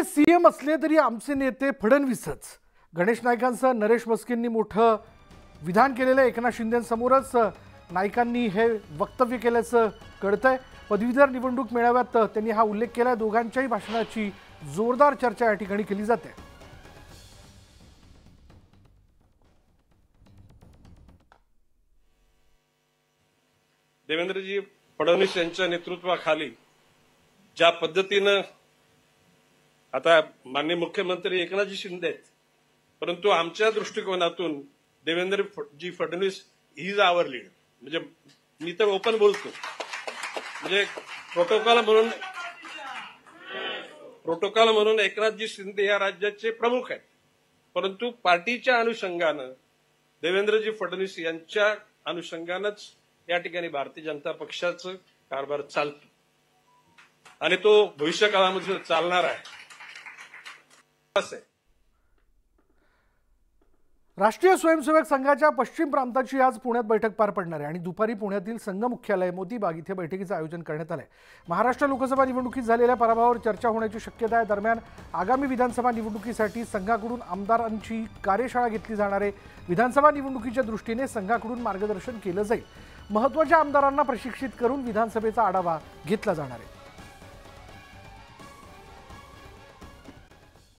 CM असले तरी आमचे नेते फडणवीसच। गणेश नाईकांसह नरेश मस्केंनी मोठं विधान केलेलं एकनाथ शिंदेंसमोरच नाईकांनी हे वक्तव्य केल्याचं कळतंय। पदवीधर निवडणूक मेळाव्यात त्यांनी हा उल्लेख केला। दोघांच्याही भाषणाची जोरदार चर्चा या ठिकाणी केली जाते। देवेंद्रजी फडणवीस यांच्या नेतृत्वाखाली ज्या पद्धतीने आता माननीय मुख्यमंत्री एकनाथजी शिंदे आहेत, परंतु आमच्या दृष्टिकोनातून Devendraji Fadnavis he is our leader. म्हणजे मी तर ओपन बोलतो, म्हणजे प्रोटोकॉल म्हणून एकनाथजी शिंदे या राज्याचे प्रमुख आहेत, परंतु पार्टीच्या अनुषंगानं देवेंद्रजी फडणवीस यांच्या अनुषंगानंच या ठिकाणी भारतीय जनता पक्षाचं कारभार चालतो आणि तो भविष्यकाळामध्ये चालणार आहे। राष्ट्रीय स्वयंसेवक संघाच्या पश्चिम प्रांताची आज पुण्यात बैठक पार पडणार आहे आणि दुपारी पुण्यातील संघ मुख्यालय मोती बाग इथे बैठकीचं आयोजन करण्यात आलंय। महाराष्ट्र लोकसभा निवडणुकीत झालेल्या पराभवावर चर्चा होण्याची शक्यता आहे। दरम्यान आगामी विधानसभा निवडणुकीसाठी संघाकडून आमदारांची कार्यशाळा घेतली जाणार आहे। विधानसभा निवडणुकीच्या दृष्टीने संघाकडून मार्गदर्शन केलं जाईल। महत्त्वाच्या आमदारांना प्रशिक्षित करून विधानसभेचा आढावा घेतला जाणार आहे।